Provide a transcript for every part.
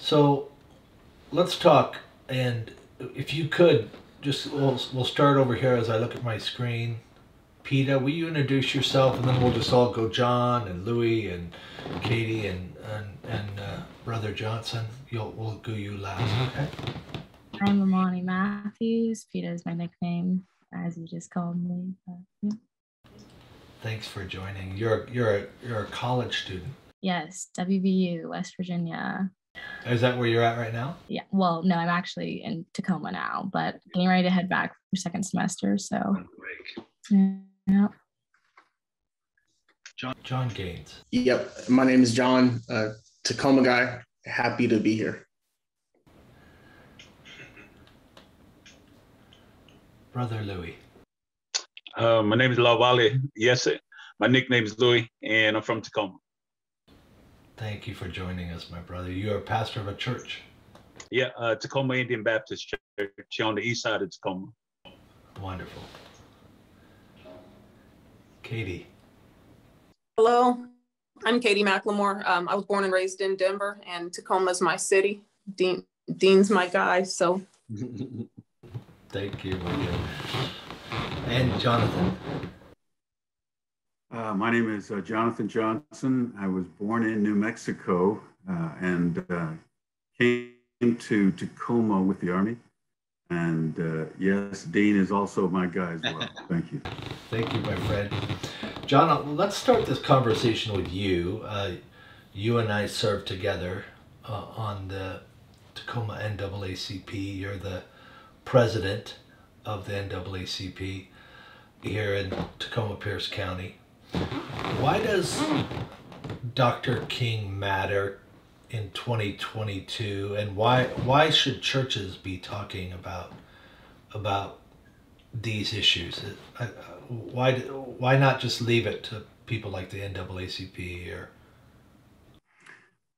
So let's talk. And if you could, just we'll start over here as I look at my screen. Peta, will you introduce yourself, and then we'll just all go John and Louis and Katie and Brother Johnson. We'll go you last. Okay. I'm AHMANI Matthews. Peta is my nickname, as you just called me. Yeah. Thanks for joining. You're a college student. Yes, WVU, West Virginia. Is that where you're at right now? Yeah. Well, no, I'm actually in Tacoma now, but getting ready to head back for second semester. So. Yeah. John Gaines. Yep, my name is John, Tacoma guy. Happy to be here. Brother Louis. My name is Lawali. Yes, my nickname is Louis, and I'm from Tacoma. Thank you for joining us, my brother. You are a pastor of a church. Yeah, Tacoma Indian Baptist Church on the east side of Tacoma. Wonderful. Katie. Hello, I'm Katie MCLEMORE. I was born and raised in Denver, and Tacoma's my city. Dean's my guy, so. Thank you. And Jonathan. My name is Jonathan Johnson. I was born in New Mexico and came to Tacoma with the Army. And yes, Dean is also my guy as well. Thank you. Thank you, my friend. John, let's start this conversation with you. You and I served together on the Tacoma NAACP. You're the president of the NAACP here in Tacoma Pierce County. Why does Dr. King matter in 2022, and why should churches be talking about these issues? Why not just leave it to people like the NAACP? Or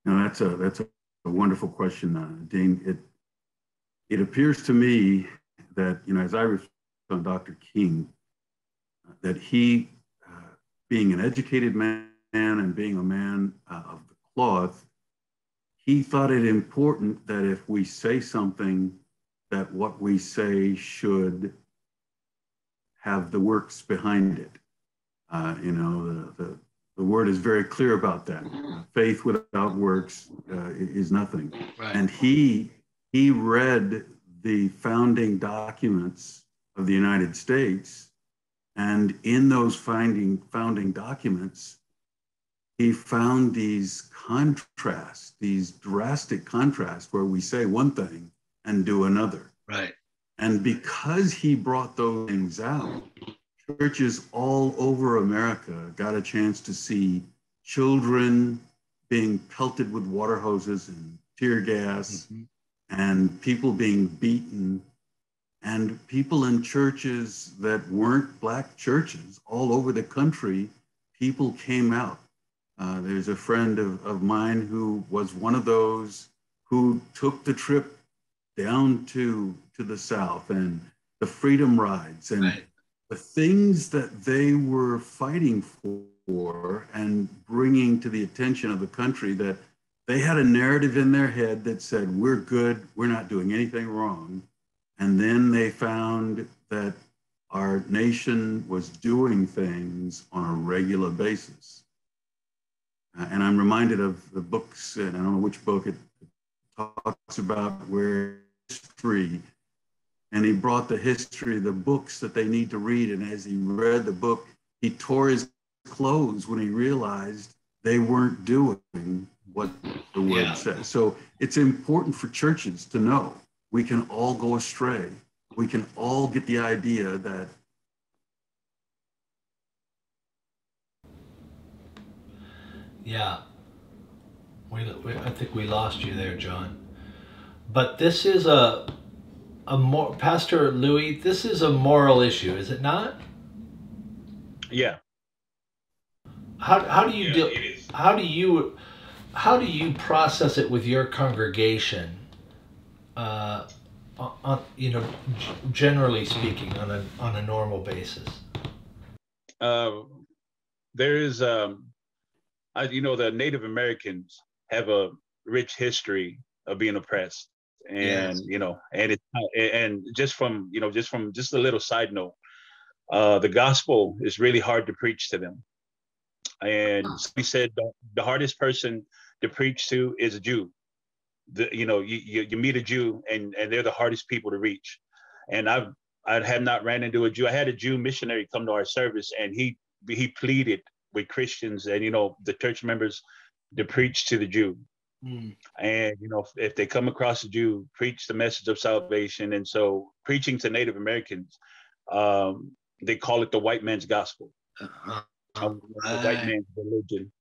no, that's a wonderful question, Dean. It appears to me that, as I reflect on Dr. King, that he, being an educated man and being a man of the cloth, he thought it important that if we say something, that what we say should have the works behind it. The word is very clear about that. Faith without works is nothing. Right. And he read the founding documents of the United States, and in those founding documents, he found these contrasts, these drastic contrasts where we say one thing and do another. Right. And because he brought those things out, churches all over America got a chance to see children being pelted with water hoses and tear gas, and people being beaten, and people in churches that weren't Black churches all over the country, people came out. There's a friend of mine who was one of those who took the trip down to the South, and the freedom rides and right. The things that they were fighting for and bringing to the attention of the country, that they had a narrative in their head that said, we're good, we're not doing anything wrong. And then they found that our nation was doing things on a regular basis. And I'm reminded of the books, and I don't know which book it talks about, where history, and he brought the history, the books that they need to read. And as he read the book, he tore his clothes when he realized they weren't doing what the word says. So it's important for churches to know we can all go astray. We can all get the idea that I think we lost you there, John. But this is Pastor Louis, this is a moral issue, is it not? Yeah. How do you deal? How do you process it with your congregation? Generally speaking, on a normal basis. There is, the Native Americans have a rich history of being oppressed. And, Yes. you know, and just from just a little side note, the gospel is really hard to preach to them. And he said the hardest person to preach to is a Jew. You meet a Jew and they're the hardest people to reach. And I have not ran into a Jew. I had a Jew missionary come to our service, and he pleaded with Christians and, you know, the church members to preach to the Jew. And, you know, if they come across a Jew, preach the message of salvation. And so preaching to Native Americans, they call it the white man's gospel, the white man's religion.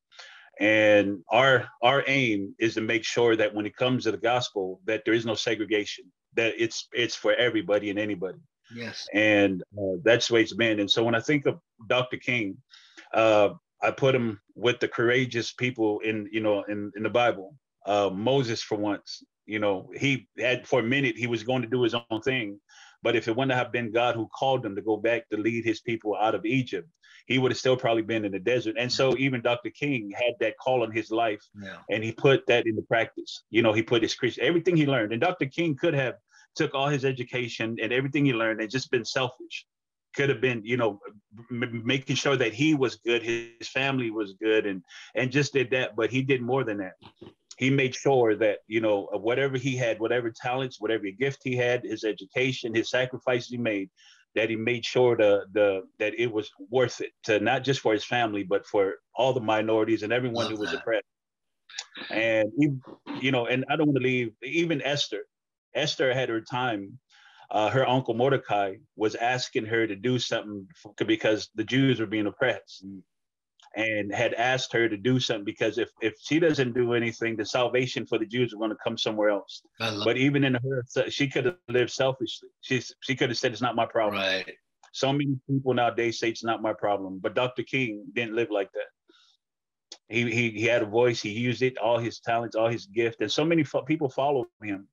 And our aim is to make sure that when it comes to the gospel, that there is no segregation, that it's for everybody and anybody. Yes. And that's the way it's been. And so when I think of Dr. King, I put him with the courageous people in the Bible. Moses, for once, you know, he had, for a minute, he was going to do his own thing. But if it wouldn't have been God who called him to go back to lead his people out of Egypt, he would have still probably been in the desert. And so even Dr. King had that call on his life, and he put that into practice. You know, he put his Christian, everything he learned. And Dr. King could have took all his education and everything he learned and just been selfish. Could have been, you know, making sure that he was good, his family was good, and just did that. But he did more than that. He made sure that, you know, whatever he had, whatever talents, whatever gift he had, his education, his sacrifices he made, that he made sure that it was worth it, to not just for his family, but for all the minorities and everyone who was oppressed. And you know, and I don't want to leave even Esther. Esther had her time. Her uncle Mordecai was asking her to do something because the Jews were being oppressed, and had asked her to do something because if she doesn't do anything, the salvation for the Jews are going to come somewhere else. But even in her, she could have lived selfishly. She could have said, it's not my problem. Right. So many people nowadays say it's not my problem, but Dr. King didn't live like that. He had a voice. He used it, all his talents, all his gift, and so many people follow him.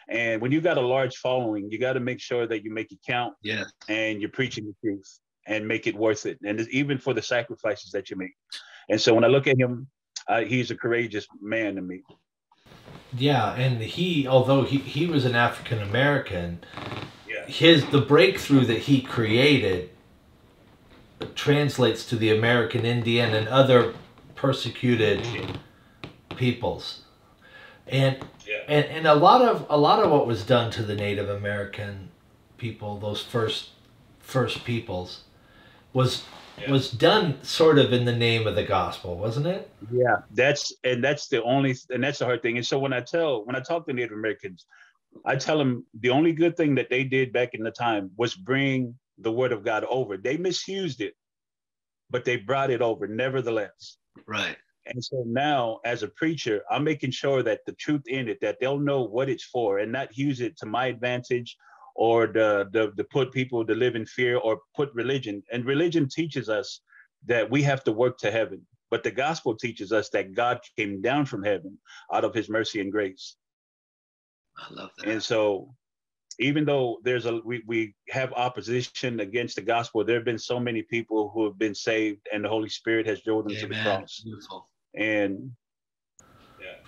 And when you got a large following, you got to make sure that you make it count. Yeah. And you're preaching the truth and make it worth it. And even for the sacrifices that you make. And so when I look at him, he's a courageous man to me. Yeah, and although he was an African American, the breakthrough that he created translates to the American Indian and other persecuted peoples. And a lot of what was done to the Native American people, those first peoples, was done sort of in the name of the gospel, wasn't it? Yeah, that's the hard thing. And so when I talk to Native Americans, I tell them the only good thing that they did back in the time was bring the word of God over. They misused it, but they brought it over nevertheless. Right. And so now, as a preacher, I'm making sure that the truth in it, that they'll know what it's for, and not use it to my advantage, or to put people to live in fear, or put religion. And religion teaches us that we have to work to heaven, but the gospel teaches us that God came down from heaven out of his mercy and grace. I love that. And so, even though we have opposition against the gospel, there have been so many people who have been saved, and the Holy Spirit has drove them to the cross. Beautiful. And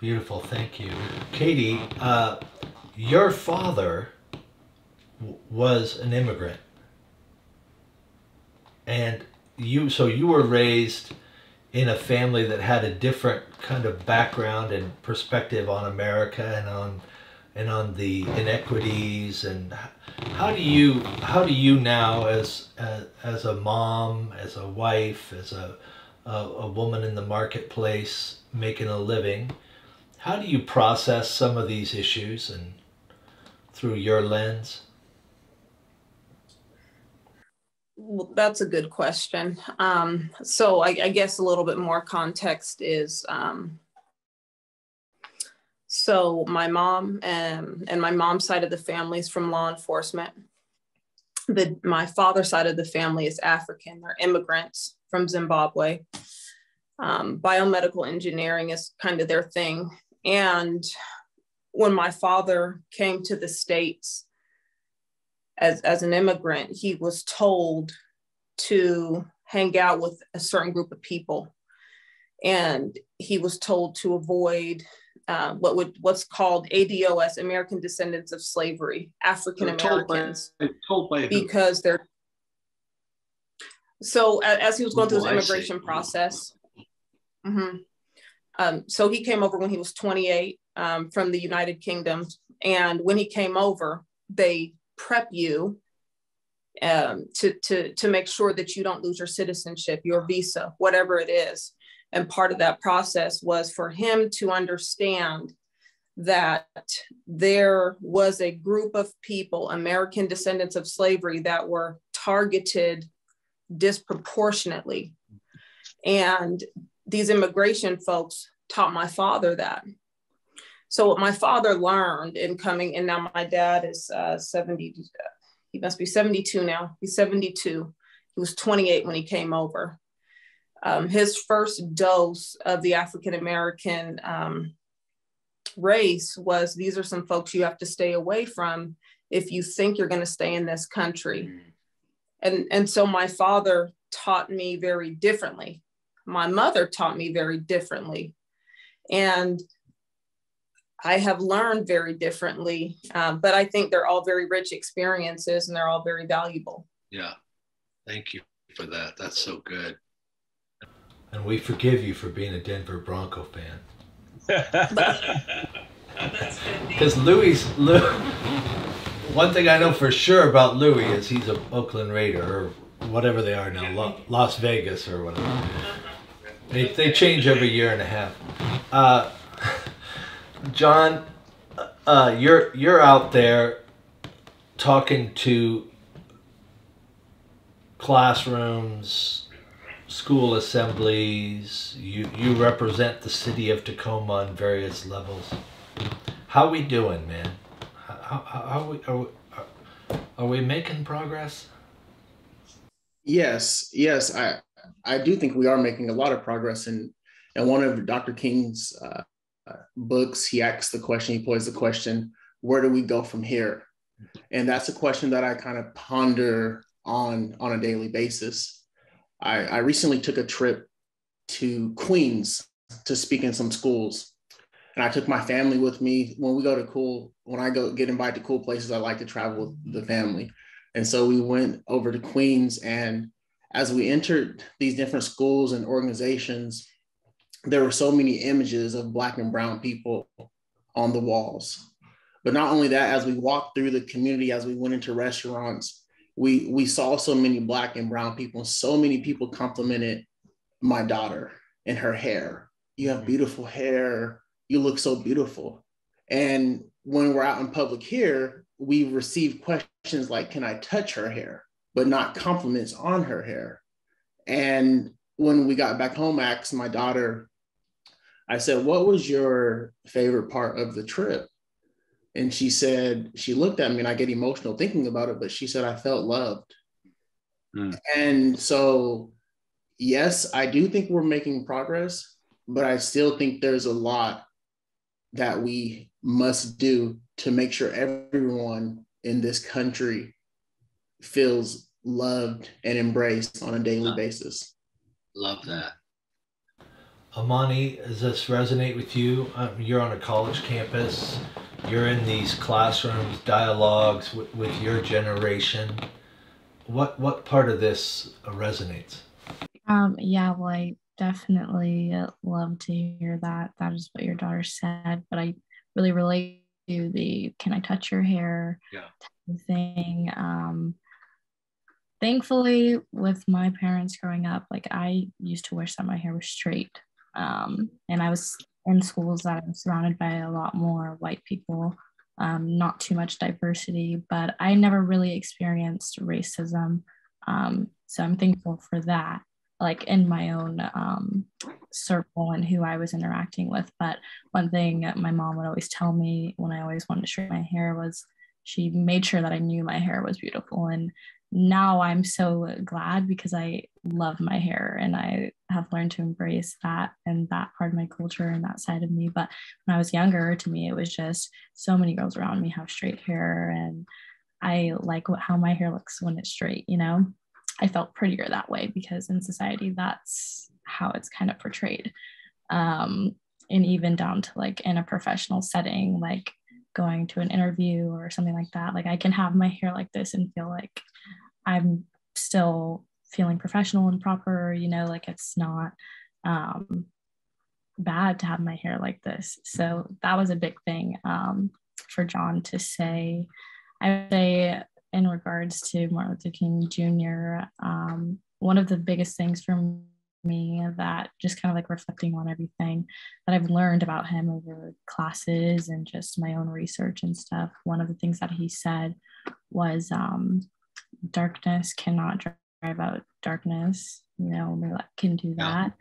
beautiful. Thank you, Katie. Your father was an immigrant, and you were raised in a family that had a different kind of background and perspective on America and on the inequities. And how do you now, as a mom, as a wife, as a woman in the marketplace making a living, how do you process some of these issues and through your lens? Well, that's a good question. So I guess a little bit more context is, so my mom and my mom's side of the family is from law enforcement. My father's side of the family is African. They're immigrants from Zimbabwe. Biomedical engineering is kind of their thing. And when my father came to the States as an immigrant, he was told to hang out with a certain group of people. And he was told to avoid what's called ADOS, American Descendants of Slavery, African Americans, told by who? Because they're, so as he was going through his immigration process, so he came over when he was 28 from the United Kingdom. And when he came over, they prep you to make sure that you don't lose your citizenship, your visa, whatever it is. And part of that process was for him to understand that there was a group of people, American descendants of slavery, that were targeted disproportionately. And these immigration folks taught my father that. So what my father learned in coming, and now my dad is 70, he must be 72 now. He's 72. He was 28 when he came over. His first dose of the African-American race was, these are some folks you have to stay away from if you think you're going to stay in this country. And so my father taught me very differently. My mother taught me very differently. And I have learned very differently, but I think they're all very rich experiences and they're all very valuable. Yeah, thank you for that. That's so good. And we forgive you for being a Denver Bronco fan. Because one thing I know for sure about Louis is he's an Oakland Raider, or whatever they are now, Las Vegas or whatever. They change every year and a half. John, you're out there talking to classrooms, school assemblies. You represent the city of Tacoma on various levels. How we doing, man? Are we making progress? Yes, I do think we are making a lot of progress. And one of Dr. King's books, he asks the question, he posed the question, where do we go from here? And that's a question that I kind of ponder on a daily basis. I recently took a trip to Queens to speak in some schools. And I took my family with me. When I get invited to cool places, I like to travel with the family. And so we went over to Queens, and as we entered these different schools and organizations, there were so many images of Black and brown people on the walls. But not only that, as we walked through the community, as we went into restaurants, we saw so many Black and brown people. So many people complimented my daughter and her hair. You have beautiful hair. You look so beautiful. And when we're out in public here, we receive questions like, can I touch her hair? But not compliments on her hair. And when we got back home, I asked my daughter, I said, what was your favorite part of the trip? And she said, she looked at me, and I get emotional thinking about it, but she said, I felt loved. And so, yes, I do think we're making progress, but I still think there's a lot that we must do to make sure everyone in this country feels loved and embraced on a daily basis. Love that. AHMANI, does this resonate with you? You're on a college campus. You're in these classrooms, dialogues with your generation. What part of this resonates? Yeah, well, I definitely love to hear that. That is what your daughter said, but I really relate to the "can I touch your hair" type of thing. Thankfully, with my parents growing up, like, I used to wish that my hair was straight. And I was in schools that I was surrounded by a lot more white people, not too much diversity, but I never really experienced racism. So I'm thankful for that, like in my own circle and who I was interacting with. But one thing my mom would always tell me when I always wanted to straighten my hair was she made sure that I knew my hair was beautiful. And now I'm so glad, because I love my hair and I have learned to embrace that and that part of my culture and that side of me. But when I was younger, to me, it was just so many girls around me have straight hair, and I like how my hair looks when it's straight, you know? I felt prettier that way because in society, that's how it's kind of portrayed. and even down to like in a professional setting, like going to an interview or something like that. Like I can have my hair like this and feel like I'm still feeling professional and proper, you know, like it's not bad to have my hair like this. So that was a big thing for John to say. I would say in regards to Martin Luther King Jr., one of the biggest things for me that just kind of like reflecting on everything that I've learned about him over classes and just my own research and stuff, one of the things that he said was darkness cannot drive out darkness, you know, only love can do that.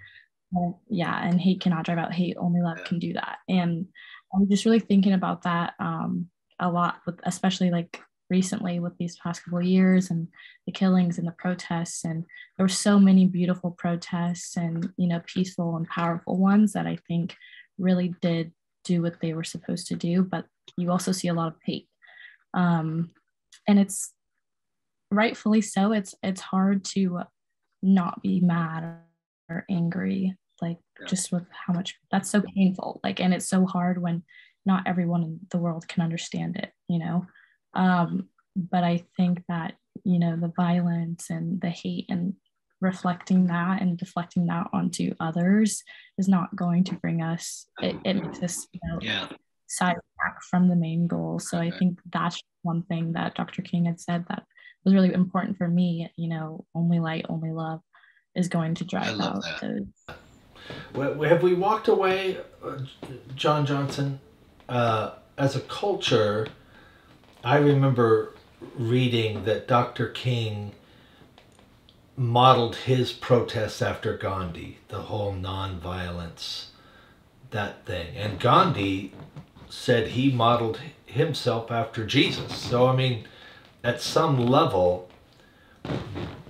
Yeah, and hate cannot drive out hate, only love can do that. And I'm just really thinking about that a lot, with especially like recently with these past couple of years and the killings and the protests. And there were so many beautiful protests and, you know, peaceful and powerful ones that I think really did do what they were supposed to do. But you also see a lot of hate. And it's rightfully so. It's hard to not be mad or angry, like just with how much that's so painful. Like, and it's so hard when not everyone in the world can understand it, you know. But I think that, you know, the violence and the hate and reflecting that and deflecting that onto others is not going to bring us, it makes us, you know, sidetrack from the main goal. So I think that's one thing that Dr. King had said that was really important for me, you know, only light, only love is going to drive out those. Well, have we walked away, John Johnson, as a culture? I remember reading that Dr. King modeled his protests after Gandhi, the whole nonviolence, that thing. And Gandhi said he modeled himself after Jesus. So, I mean, at some level,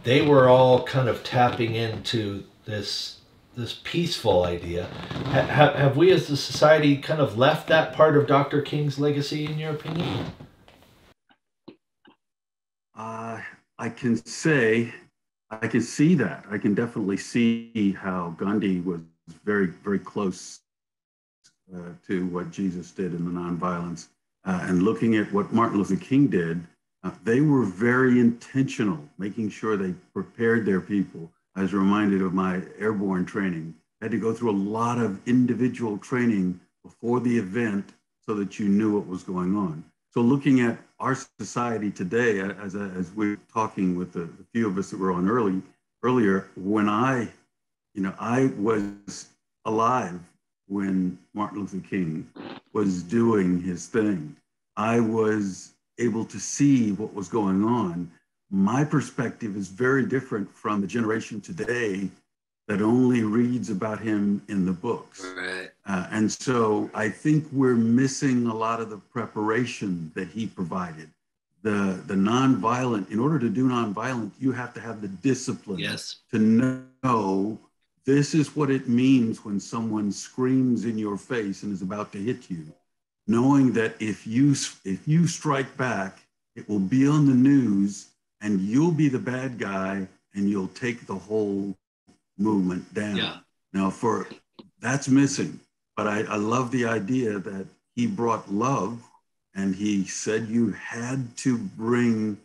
they were all kind of tapping into this peaceful idea. Have we as a society kind of left that part of Dr. King's legacy, in your opinion? I can see that. I can definitely see how Gandhi was very, very close to what Jesus did in the nonviolence. And looking at what Martin Luther King did, they were very intentional, making sure they prepared their people. I was reminded of my airborne training. I had to go through a lot of individual training before the event so that you knew what was going on. So looking at our society today, as we were talking with the few of us that were on earlier, when I was alive when Martin Luther King was doing his thing. I was able to see what was going on. My perspective is very different from the generation today that only reads about him in the books. Right. And so I think we're missing a lot of the preparation that he provided. The nonviolent, in order to do nonviolent, you have to have the discipline to know this is what it means when someone screams in your face and is about to hit you. Knowing that if you strike back, it will be on the news and you'll be the bad guy and you'll take the whole movement down. Yeah. Now that's missing, but I love the idea that he brought love, and he said you had to bring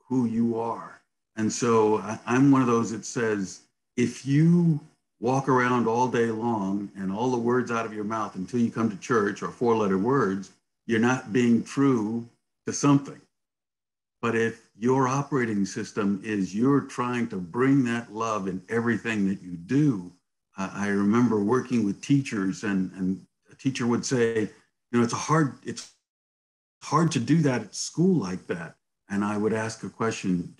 who you are. And so I'm one of those that says, if you walk around all day long and all the words out of your mouth until you come to church are 4-letter words, you're not being true to something. But if your operating system is you're trying to bring that love in everything that you do, I remember working with teachers, and a teacher would say, you know, it's hard to do that at school like that. And I would ask a question,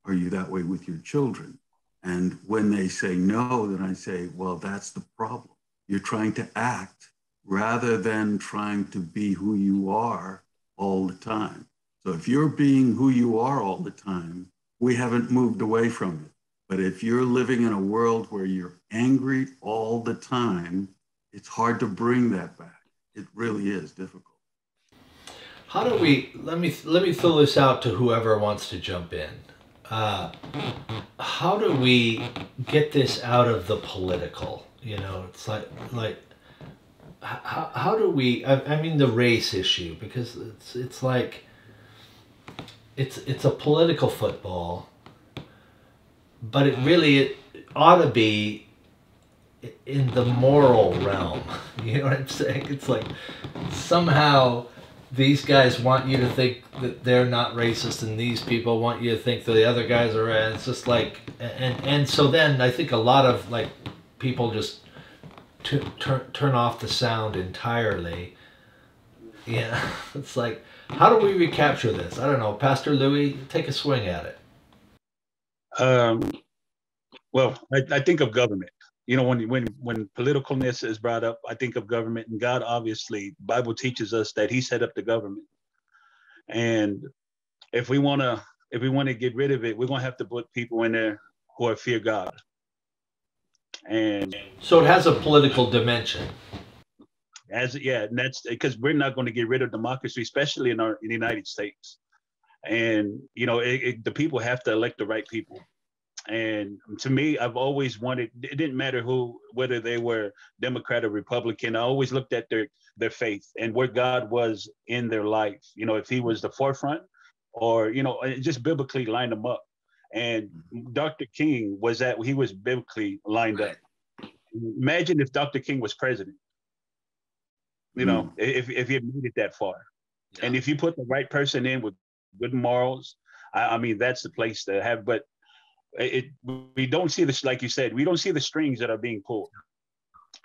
are you that way with your children? And when they say no, then I say, well, that's the problem. You're trying to act rather than trying to be who you are all the time. So if you're being who you are all the time, we haven't moved away from it. But if you're living in a world where you're angry all the time, it's hard to bring that back. It really is difficult. How do we, let me throw this out to whoever wants to jump in. how do we get this out of the political? You know, it's like how do we? I mean, the race issue, because it's like it's a political football, but it ought to be in the moral realm. You know what I'm saying? It's like somehow these guys want you to think that they're not racist, and these people want you to think that the other guys are. And it's just like, and so then I think a lot of like people just turn off the sound entirely. Yeah, it's like, how do we recapture this? I don't know, Pastor Louis, take a swing at it. Well, I think of government. You know, when politicalness is brought up, I think of government, and God, obviously, the Bible teaches us that He set up the government, and if we want to get rid of it, we're gonna have to put people in there who fear God. And so it has a political dimension. And that's because we're not going to get rid of democracy, especially in the United States. And you know, the people have to elect the right people. And to me, I've always wanted, it didn't matter whether they were Democrat or Republican, I always looked at their faith and where God was in their life. You know, if He was the forefront, or, you know, just biblically line them up. And Dr. King he was biblically lined up. Imagine if Dr. King was president, you know, if he had made it that far. Yeah. And if you put the right person in with good morals, I mean, that's the place to have. But we don't see this, like you said, we don't see the strings that are being pulled.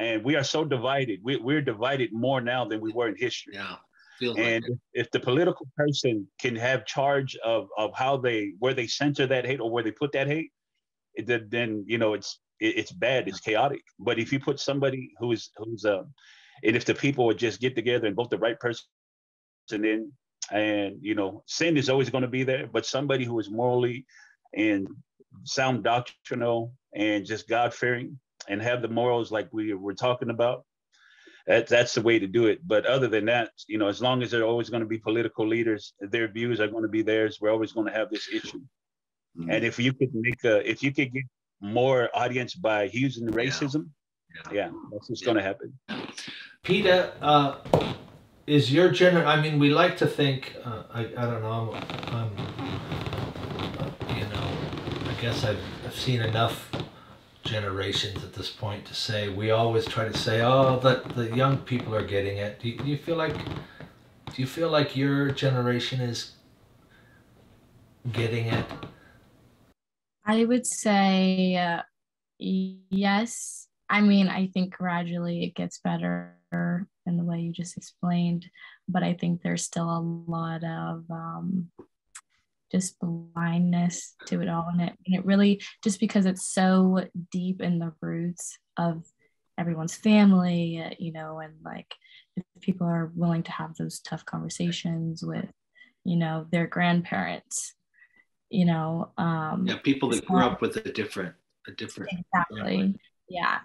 And we are so divided. We're divided more now than we were in history. Yeah. And if the political person can have charge of where they center that hate or where they put that hate, then, you know, it's bad, it's chaotic. But if you put somebody who's and if the people would just get together and vote the right person in, and, you know, sin is always going to be there, but somebody who is morally and sound doctrinal and just God-fearing and have the morals like we were talking about, that's the way to do it. But other than that, you know, as long as there are always going to be political leaders, their views are going to be theirs. We're always going to have this issue. Mm-hmm. And if you could get more audience by using racism, that's what's going to happen. Peter, is your I mean, we like to think, I don't know, you know, I guess I've seen enough generations at this point to say, we always try to say, oh, that the young people are getting it. Do you feel like your generation is getting it? I would say yes. I mean, I think gradually it gets better in the way you just explained, but I think there's still a lot of just blindness to it all. And it really, just because it's so deep in the roots of everyone's family, you know, and like if people are willing to have those tough conversations with, you know, their grandparents, you know. People that grew up with a different. Exactly. Family. Yeah.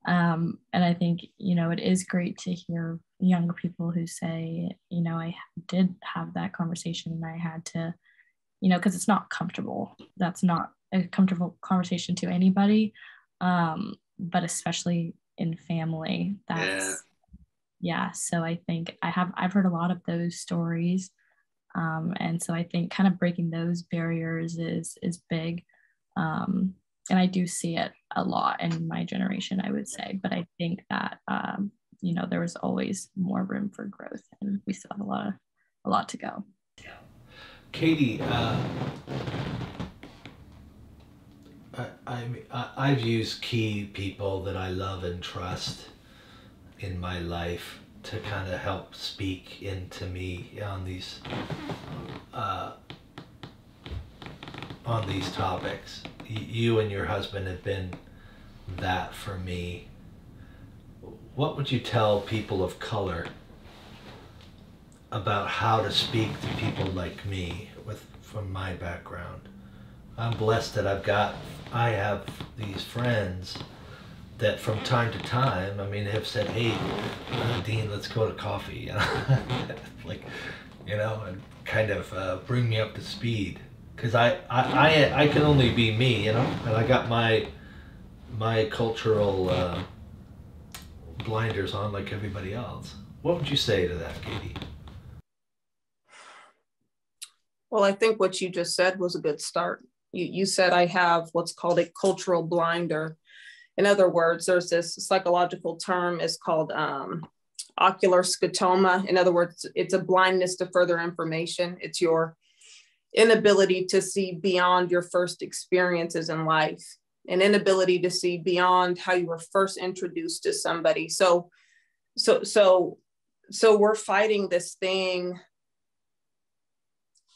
And I think, you know, it is great to hear younger people who say, you know, I did have that conversation and I had to, you know, because it's not comfortable. That's not a comfortable conversation to anybody, but especially in family. That's So I think I've heard a lot of those stories, and so I think kind of breaking those barriers is big, and I do see it a lot in my generation, I would say. But I think that you know, there was always more room for growth, and we still have a lot to go. Katie, I've used key people that I love and trust in my life to kind of help speak into me on these topics. You and your husband have been that for me. What would you tell people of color about how to speak to people like me from my background? I'm blessed that I have these friends that from time to time, I mean, have said, hey, Dean, let's go to coffee, you know? Like, you know, and kind of bring me up to speed. because I can only be me, you know, and I got my cultural blinders on like everybody else. What would you say to that, Katie? Well, I think what you just said was a good start. You said I have what's called a cultural blinder. In other words, there's this psychological term is called ocular scotoma. In other words, it's a blindness to further information. It's your inability to see beyond your first experiences in life, an inability to see beyond how you were first introduced to somebody. So we're fighting this thing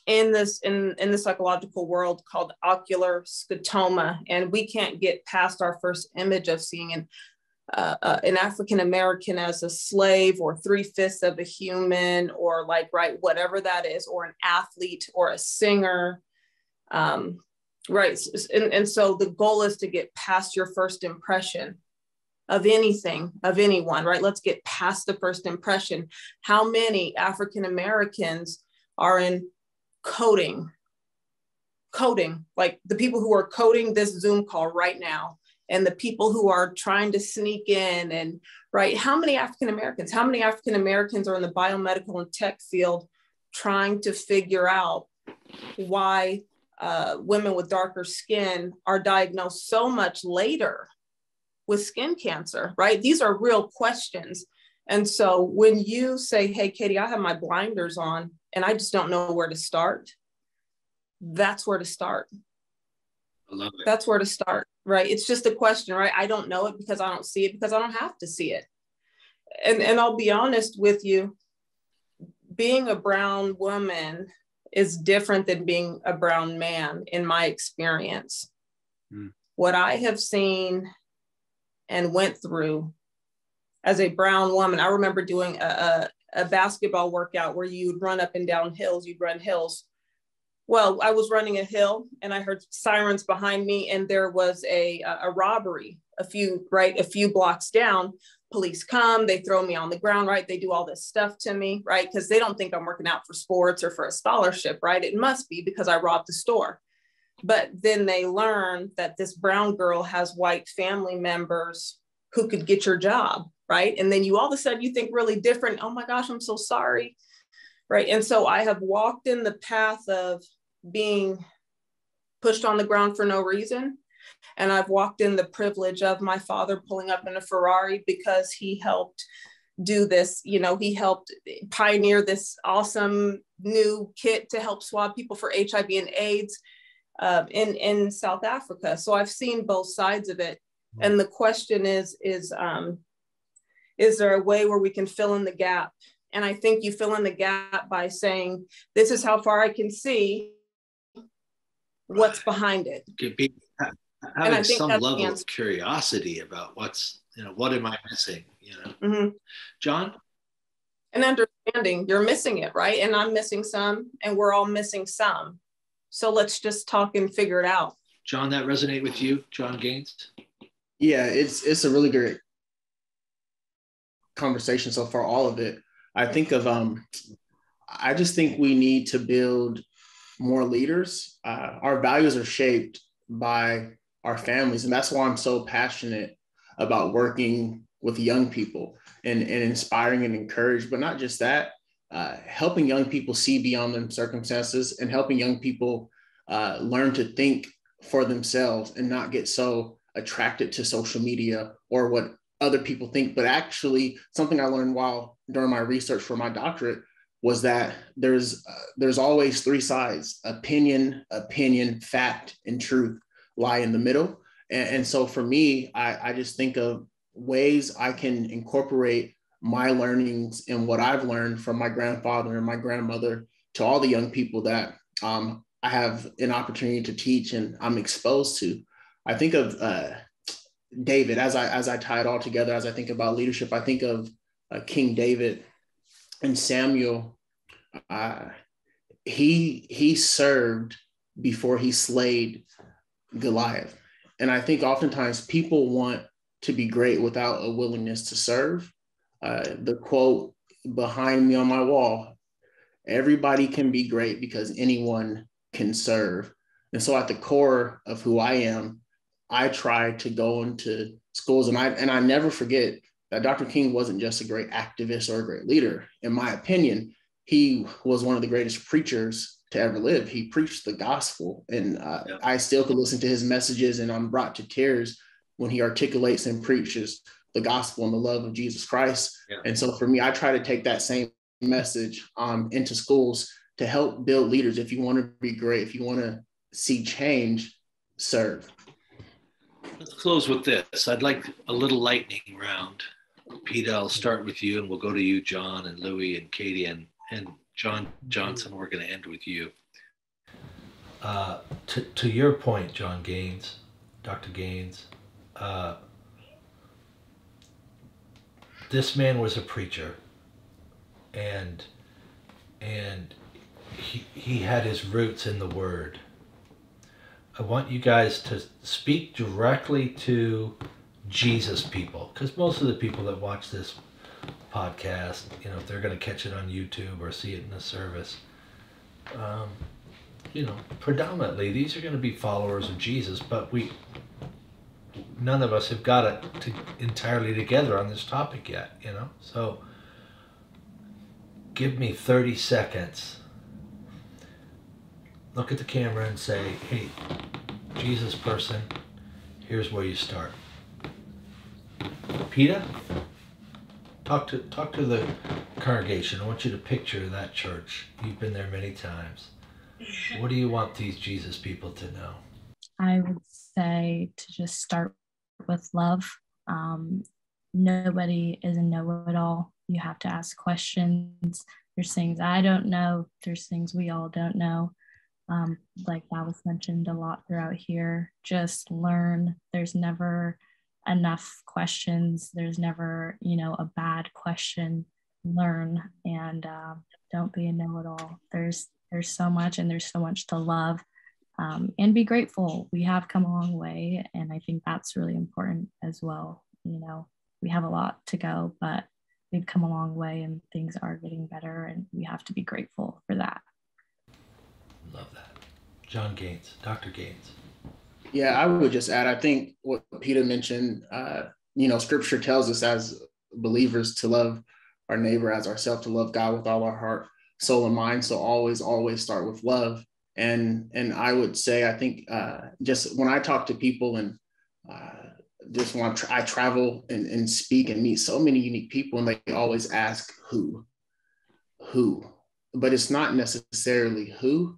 in the psychological world called ocular scotoma, and we can't get past our first image of seeing an African American as a slave or 3/5 of a human, or like, right, whatever that is, or an athlete or a singer, right? And so the goal is to get past your first impression of anything, of anyone, right? Let's get past the first impression. How many African Americans are in coding, like the people who are coding this Zoom call right now, and the people who are trying to sneak in, and right, how many African Americans are in the biomedical and tech field trying to figure out why women with darker skin are diagnosed so much later with skin cancer, right? These are real questions. And so when you say, hey, Katie, I have my blinders on and I just don't know where to start, that's where to start. I love it. That's where to start, right? It's just a question, right? I don't know it because I don't see it, because I don't have to see it. And I'll be honest with you, being a brown woman is different than being a brown man in my experience. What I have seen and went through as a brown woman, I remember doing a basketball workout where you'd run up and down hills, you'd run hills. Well, I was running a hill and I heard sirens behind me, and there was a robbery a few blocks down. Police come, they throw me on the ground, right? They do all this stuff to me, right? Because they don't think I'm working out for sports or for a scholarship, right? It must be because I robbed the store. But then they learn that this brown girl has white family members who could get your job, right? And then you all of a sudden you think really different. Oh my gosh, I'm so sorry, right? And so I have walked in the path of being pushed on the ground for no reason. And I've walked in the privilege of my father pulling up in a Ferrari because he helped do this, you know, he helped pioneer this awesome new kit to help swab people for HIV and AIDS in South Africa. So I've seen both sides of it. And the question is there a way where we can fill in the gap? And I think you fill in the gap by saying, this is how far I can see, what's behind it. Having some level of curiosity about what's, you know, what am I missing, you know? John? And understanding you're missing it, right? And I'm missing some, and we're all missing some. So let's just talk and figure it out. John, that resonate with you, John Gaines? Yeah, it's a really great conversation so far, all of it. I think of, I just think we need to build more leaders. Our values are shaped by our families. And that's why I'm so passionate about working with young people and inspiring and encourage, but not just that, helping young people see beyond their circumstances and helping young people learn to think for themselves and not get so attracted to social media or what other people think. But actually something I learned during my research for my doctorate was that there's always three sides: opinion, fact, and truth lie in the middle. And so for me, I just think of ways I can incorporate my learnings and what I've learned from my grandfather and my grandmother to all the young people that I have an opportunity to teach and I'm exposed to. I think of David, as I tie it all together, as I think about leadership, I think of King David and Samuel. He served before he slayed Goliath. And I think oftentimes people want to be great without a willingness to serve. The quote behind me on my wall, everybody can be great because anyone can serve. And so at the core of who I am, I try to go into schools, and I never forget that Dr. King wasn't just a great activist or a great leader. In my opinion, he was one of the greatest preachers to ever live. He preached the gospel, and I still could listen to his messages, and I'm brought to tears when he articulates and preaches the gospel and the love of Jesus Christ. Yeah. And so for me, I try to take that same message into schools to help build leaders. If you want to be great, if you want to see change, serve. Let's close with this. I'd like a little lightning round. Peter, I'll start with you, and we'll go to you, John, and Louis, and Katie, and John Johnson. We're going to end with you. To your point, John Gaines, Dr. Gaines, this man was a preacher, and he had his roots in the Word. I want you guys to speak directly to Jesus people, because most of the people that watch this podcast, if they're going to catch it on YouTube or see it in a service, predominantly these are going to be followers of Jesus, but none of us have got it entirely together on this topic yet, So give me 30 seconds. Look at the camera and say, hey, Jesus person, here's where you start. Peter, talk to the congregation. I want you to picture that church. You've been there many times. What do you want these Jesus people to know? I would say to just start with love. Nobody is a know-it-all. You have to ask questions. There's things I don't know. There's things we all don't know. Like that was mentioned a lot throughout here. Just learn. There's never enough questions. There's never, a bad question. Learn, and don't be a know-it-all. There's so much, and there's so much to love, and be grateful. We have come a long way, and I think that's really important as well. We have a lot to go, but we've come a long way, and things are getting better, and we have to be grateful for that. Love that. John Gaines, Dr. Gaines. Yeah, I would just add, I think what Peter mentioned, scripture tells us as believers to love our neighbor as ourselves, to love God with all our heart, soul, and mind. So always start with love. And I would say, I think just when I talk to people and just when I travel and speak and meet so many unique people, and they always ask who, but it's not necessarily who,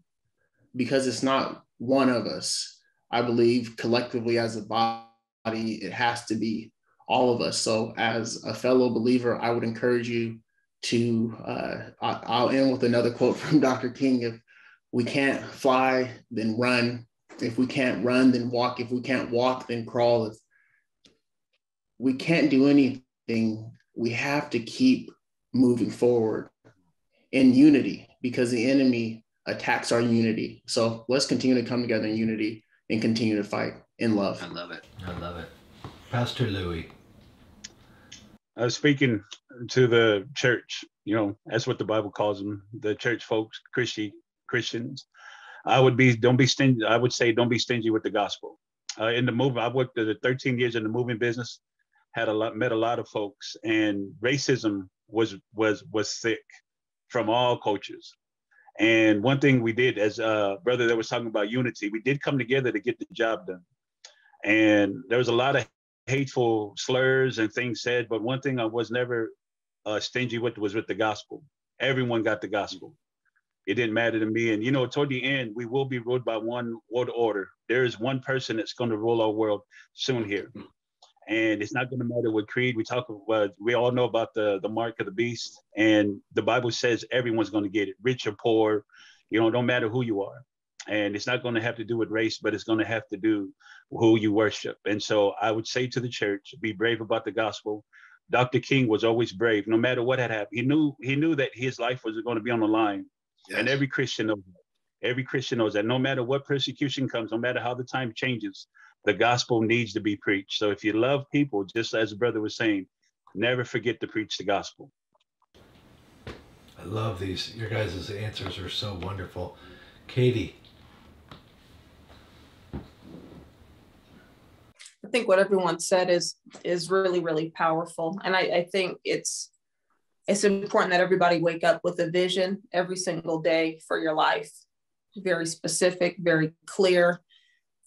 because it's not one of us. I believe collectively as a body, it has to be all of us. So as a fellow believer, I would encourage you to, I'll end with another quote from Dr. King. If we can't fly, then run. If we can't run, then walk. If we can't walk, then crawl. If we can't do anything, we have to keep moving forward in unity, because the enemy attacks our unity. So let's continue to come together in unity and continue to fight in love. I love it. Pastor Louis. I was speaking to the church, that's what the Bible calls them, the church folks, Christians. Don't be stingy. I would say don't be stingy with the gospel. In the movement, I worked 13 years in the moving business, met a lot of folks, and racism was thick from all cultures. And one thing we did, as a brother that was talking about unity, we did come together to get the job done. And there was a lot of hateful slurs and things said, but one thing I was never stingy with was with the gospel. Everyone got the gospel. It didn't matter to me. And, toward the end, we will be ruled by one world order. There is one person that's going to rule our world soon here. And it's not going to matter what creed we talk about. We all know about the mark of the beast. And the Bible says everyone's going to get it, rich or poor, don't matter who you are. And it's not going to have to do with race, but it's going to have to do with who you worship. And so I would say to the church, be brave about the gospel. Dr. King was always brave, no matter what had happened. He knew that his life was going to be on the line. Yes. And every Christian knows that. Every Christian knows that no matter what persecution comes, no matter how the time changes, the gospel needs to be preached. So if you love people, just as the brother was saying, never forget to preach the gospel. I love these. Your guys' answers are so wonderful. Katie, think what everyone said is really, really powerful. And I think it's important that everybody wake up with a vision every single day for your life, very specific, very clear,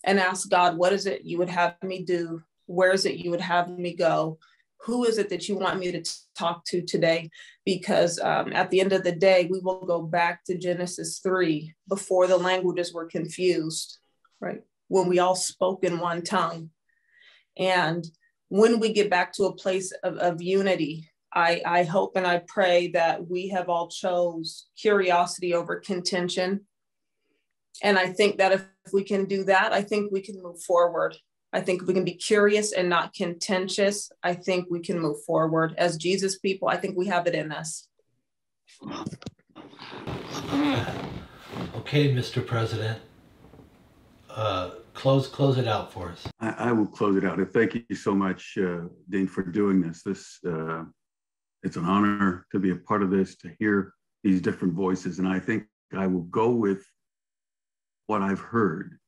and ask God, what is it you would have me do? Where is it you would have me go? Who is it that you want me to talk to today? Because at the end of the day, we will go back to Genesis 3 before the languages were confused, right? When we all spoke in one tongue. And when we get back to a place of unity, I hope and I pray that we have all chose curiosity over contention. And I think that if we can do that, I think we can move forward. I think if we can be curious and not contentious, I think we can move forward. As Jesus people, I think we have it in us. Okay, Mr. President, close it out for us. I will close it out. And thank you so much, Dean, for doing this. It's an honor to be a part of this, to hear these different voices. And I think I will go with what I've heard.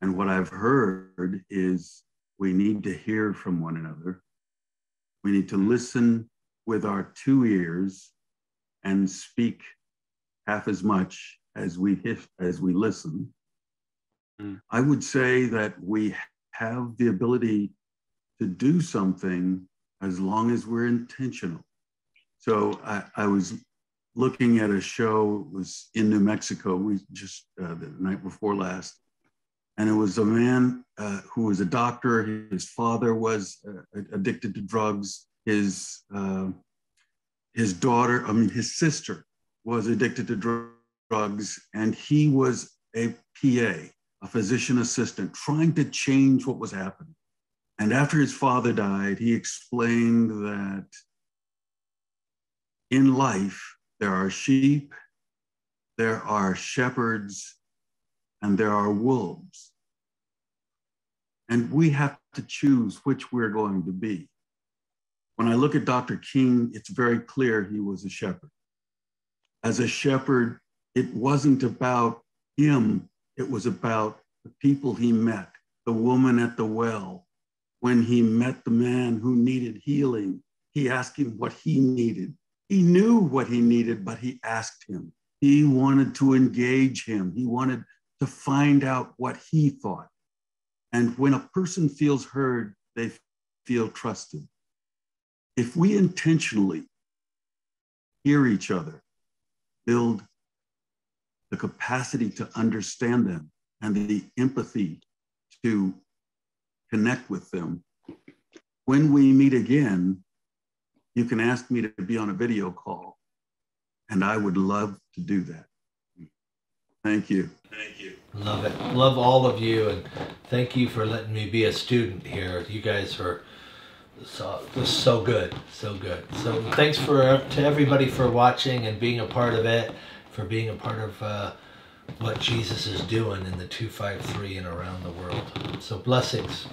And what I've heard is we need to hear from one another. We need to listen with our two ears and speak half as much as we listen. I would say that we have the ability to do something as long as we're intentional. So I was looking at a show, it was in New Mexico, we just the night before last, and it was a man who was a doctor. His father was addicted to drugs. His sister was addicted to drugs, and he was a PA, a physician assistant, trying to change what was happening. And after his father died, he explained that in life, there are sheep, there are shepherds, and there are wolves. And we have to choose which we're going to be. When I look at Dr. King, it's very clear he was a shepherd. As a shepherd, it wasn't about him, it was about the people he met, the woman at the well. When he met the man who needed healing, he asked him what he needed. He knew what he needed, but he asked him. He wanted to engage him. He wanted to find out what he thought. And when a person feels heard, they feel trusted. If we intentionally hear each other, build the capacity to understand them and the empathy to connect with them, when we meet again, you can ask me to be on a video call, and I would love to do that. Thank you. Thank you. Love it. Love all of you, and thank you for letting me be a student here. You guys are so good, so good. So thanks to everybody for watching and being a part of it, for being a part of what Jesus is doing in the 253 and around the world. So blessings.